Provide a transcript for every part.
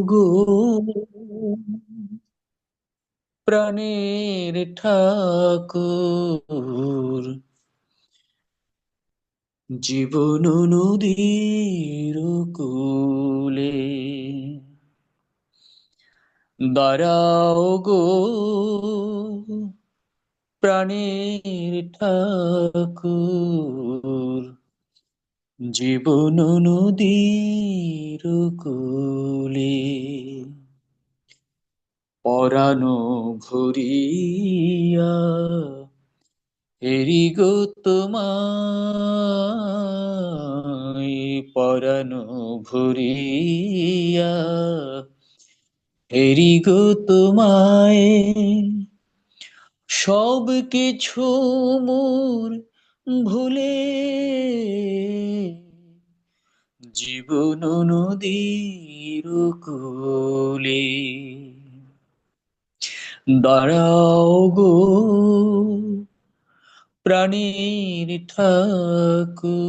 গো প্রাণের ঠাকুর, জীবন নদীর কূলে দাঁড়াও গো প্রাণের ঠাকুর, জীবন নদীর কূলে পরানো ভরিয়া হেরি গো তোমায়, পরানো ভরিয়া হেরি গো তোমায়, সব কিছু মোর ভুলে জীবন নদীর কূলে দাঁড়াও গো প্রাণীর ঠাকুর,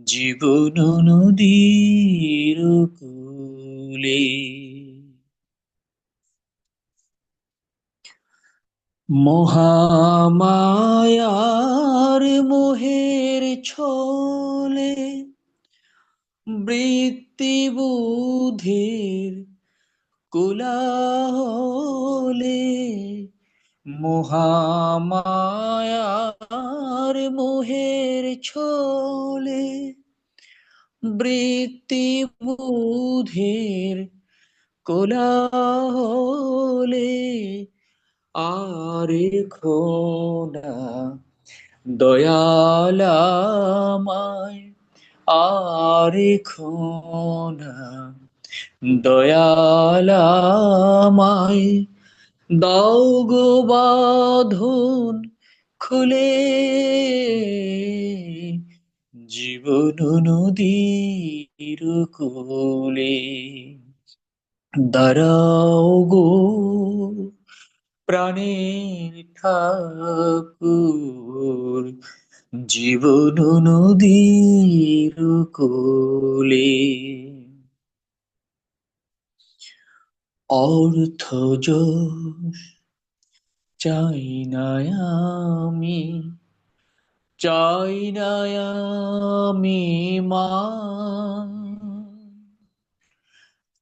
জীবন নদীর কূলে মহামায়ার মোহের ছলে বৃত্তি বুদ্ধির কোলাহলে, মহামায়ার মোহের ছলে বৃত্তি বুদ্ধির কোলাহলে আরে খোনা দয়াল আমায়, আরে খোনা দয়াল আমায়, দাও গো বাঁধন খুলে জীবন নদীর কূলে দাঁড়াও গো প্রাণের ঠাকুর, জীবন নদীর কূলে অর্থ যশ চাই না আমি, চাই না আমি মা,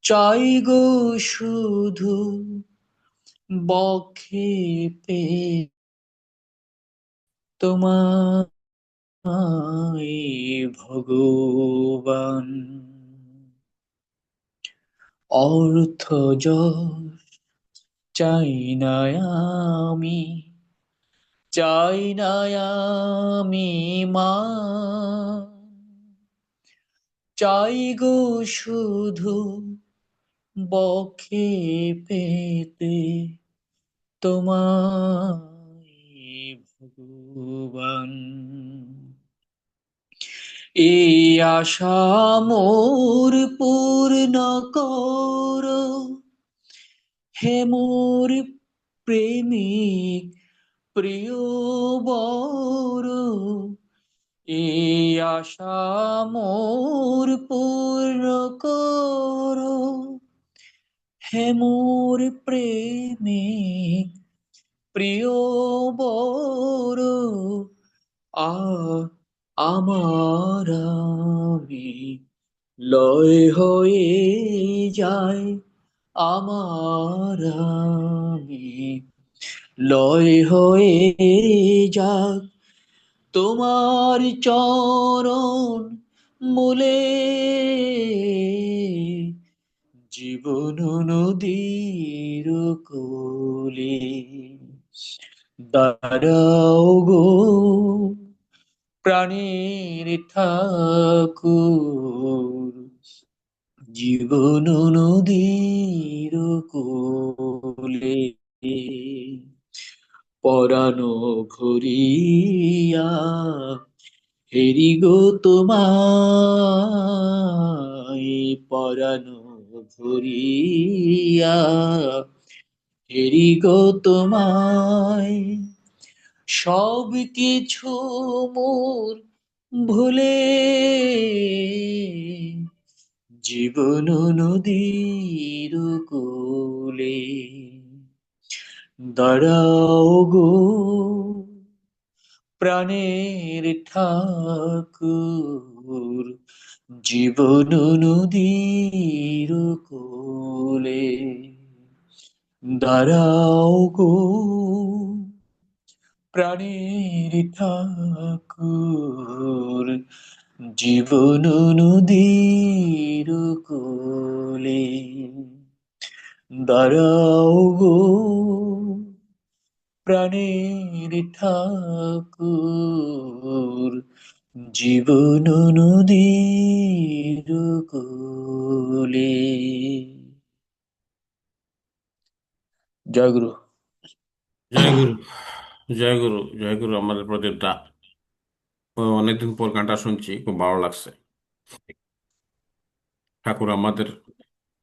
চাই গো শুধু বক্ষে পে তোমায় ভগবান। অর্থ যশ চাই না আমি, চাই না আমি মা, চাই গো শুধু বক্ষে পেতে তোমায় ভগবান। এই আশা মোর পূর্ণ করো হে মোর প্রেমিক প্রিয় বর, এই আশা মোর পূর্ণ করো হে মোর প্রেমিক প্রিয় বর, আ আমার আমি লয় হয়ে যায়, আমার আমি লয় হয়ে যাক তোমার চরণ মূলে, জীবন নদীর কূলে দাঁড়াও গো প্রাণের ঠাকুর, জীবন নদীর কূলে পরানো ভরিয়া হেরি গো তোমায়, পরানো ভরিয়া হেরি গো তোমায়, সব কিছু মোর ভুলে জীবন নদীর কূলে দাঁড়াও গো প্রাণের ঠাকুর, জীবন নদীর কূলে দাঁড়াও গো প্রাণের ঠাকুর, জীবন নদীর কূলে দাঁড়াও গো প্রাণের ঠাকুর, জীবন নদীর কূলে। জয় গুরু। জয় গুরু, জয় গুরু, জয় গুরু। আমাদের প্রদীপটা অনেকদিন পর গানটা শুনছি, খুব ভালো লাগছে। ঠাকুর আমাদের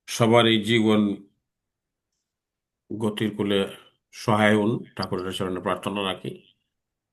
সবারই জীবন গতির কূলে সহায় হন, ঠাকুরের চরণে প্রার্থনা রাখি।